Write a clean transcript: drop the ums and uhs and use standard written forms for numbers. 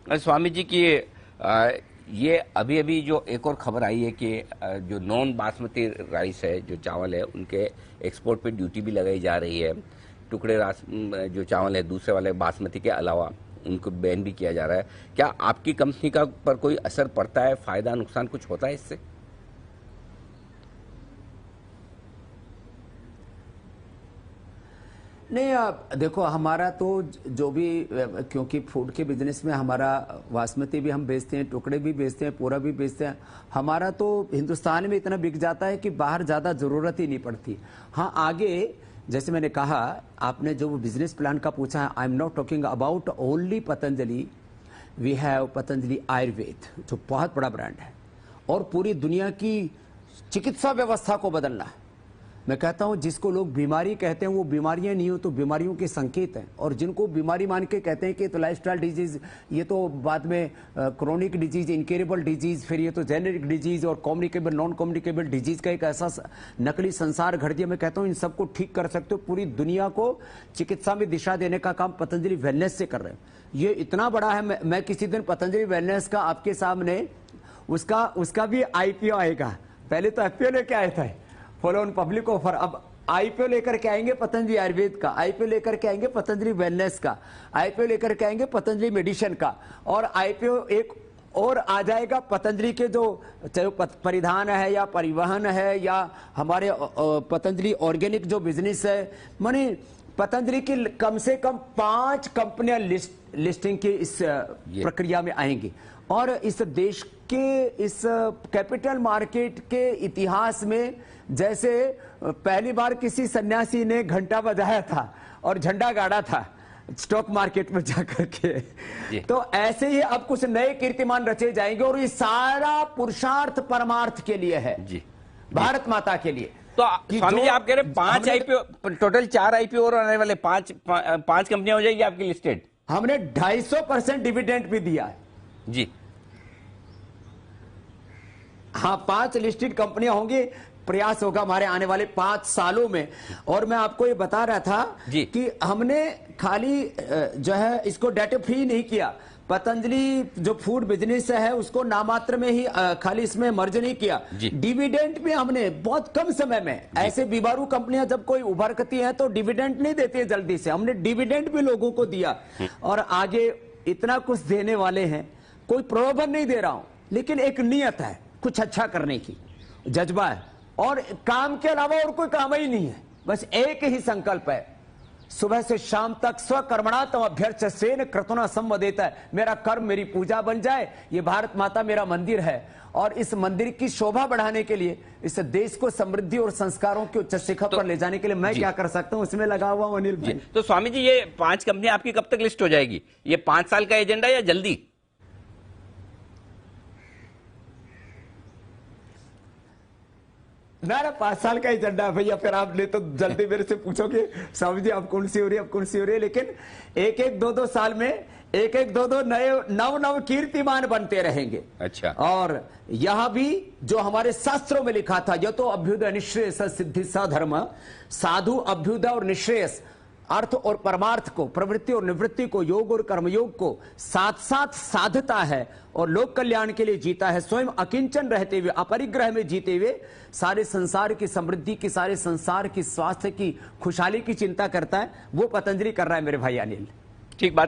स्वामी जी की ये अभी अभी जो एक और खबर आई है कि जो नॉन बासमती राइस है, जो चावल है, उनके एक्सपोर्ट पे ड्यूटी भी लगाई जा रही है। टुकड़े जो चावल है दूसरे वाले बासमती के अलावा उनको बैन भी किया जा रहा है। क्या आपकी कंपनी का पर कोई असर पड़ता है? फायदा नुकसान कुछ होता है इससे? नहीं, देखो हमारा तो जो भी, क्योंकि फूड के बिजनेस में हमारा बासमती भी हम बेचते हैं, टुकड़े भी बेचते हैं, पूरा भी बेचते हैं। हमारा तो हिंदुस्तान में इतना बिक जाता है कि बाहर ज्यादा जरूरत ही नहीं पड़ती। हाँ, आगे जैसे मैंने कहा, आपने जो बिजनेस प्लान का पूछा है, I am not talking about only Patanjali. We have Patanjali Ayurved, जो बहुत बड़ा ब्रांड है और पूरी दुनिया की चिकित्सा व्यवस्था को बदलना है। मैं कहता हूं जिसको लोग बीमारी कहते हैं वो बीमारियां नहीं हो तो बीमारियों के संकेत हैं, और जिनको बीमारी मान के कहते हैं कि तो लाइफस्टाइल डिजीज, ये तो बाद में क्रोनिक डिजीज, इनक्योरेबल डिजीज, फिर ये तो जेनेरिक डिजीज और कम्युनिकेबल नॉन कम्युनिकेबल डिजीज का एक ऐसा नकली संसार घड़ दिया। मैं कहता हूं इन सबको ठीक कर सकते हो। पूरी दुनिया को चिकित्सा में दिशा देने का काम पतंजलि वेलनेस से कर रहे हैं। ये इतना बड़ा है, मैं किसी दिन पतंजलि वेलनेस का आपके सामने उसका भी आईपीओ आएगा। पहले तो एफपीओ लेके आए थे, फॉलो ऑन पब्लिक ऑफर, अब आईपीओ लेकर के आएंगे पतंजलि आयुर्वेद का, आईपीओ लेकर के आएंगे पतंजलि वेलनेस का, आईपीओ लेकर के आएंगे पतंजलि मेडिसिन का, और आईपीओ एक और आ जाएगा पतंजलि के जो चाहे परिधान है या परिवहन है या हमारे पतंजलि ऑर्गेनिक जो बिजनेस है। माने पतंजलि की कम से कम 5 कंपनियां लिस्टिंग की इस प्रक्रिया में आएंगी, और इस देश के इस कैपिटल मार्केट के इतिहास में जैसे पहली बार किसी सन्यासी ने घंटा बजाया था और झंडा गाड़ा था स्टॉक मार्केट में जाकर के, तो ऐसे ही अब कुछ नए कीर्तिमान रचे जाएंगे, और ये सारा पुरुषार्थ परमार्थ के लिए है जी, भारत माता के लिए। तो स्वामी जी आप कह रहे 5 आईपीओ, टोटल 4 आईपीओ और आने वाले 5 कंपनियां हो जाएगी आपकी लिस्टेड। हमने 250% डिविडेंड भी दिया है जी। हाँ, 5 लिस्टेड कंपनियां होंगी। प्रयास होगा हमारे आने वाले 5 सालों में। और मैं आपको ये बता रहा था कि हमने खाली जो है इसको डेट फ्री नहीं किया। पतंजलि जो फूड बिजनेस है उसको नामात्र में ही खाली इसमें मर्ज नहीं किया, डिविडेंड में हमने बहुत कम समय में, ऐसे बीमारू कंपनियां जब कोई उभरती हैं तो डिविडेंड नहीं देती है जल्दी से, हमने डिविडेंड भी लोगों को दिया, और आगे इतना कुछ देने वाले हैं। कोई प्रलोभन नहीं दे रहा हूं, लेकिन एक नियत है, कुछ अच्छा करने की जज्बा है, और काम के अलावा और कोई काम ही नहीं है। बस एक ही संकल्प है, सुबह से शाम तक स्वकर्मणा तम अभ्यर्चस्येन क्रतुना संवदेत है। मेरा कर्म मेरी पूजा बन जाए। ये भारत माता मेरा मंदिर है, और इस मंदिर की शोभा बढ़ाने के लिए, इस देश को समृद्धि और संस्कारों के उच्च शिखर पर ले जाने के लिए मैं क्या कर सकता हूं, इसमें लगा हुआ अनिल भाई। तो स्वामी जी ये 5 कंपनियां आपकी कब तक लिस्ट हो जाएगी? ये 5 साल का एजेंडा या जल्दी? ना 5 साल का एजेंडा है भैया। फिर आपने तो जल्दी मेरे से पूछोगे स्वामी जी अब कौन सी हो रही है, अब कौन सी हो रही है। लेकिन एक 2 साल में एक 2 नए नव कीर्तिमान बनते रहेंगे। अच्छा। और यह भी जो हमारे शास्त्रों में लिखा था, यह तो अभ्युदय निश्रेयस सिद्धि धर्म, साधु अभ्युदय और निश्रेयस, अर्थ और परमार्थ को, प्रवृत्ति और निवृत्ति को, योग और कर्मयोग को साथ साथ साधता है और लोक कल्याण के लिए जीता है। स्वयं अकिंचन रहते हुए, अपरिग्रह में जीते हुए सारे संसार की समृद्धि की, सारे संसार की स्वास्थ्य की, खुशहाली की चिंता करता है, वो पतंजलि कर रहा है मेरे भाई अनिल। ठीक बात है।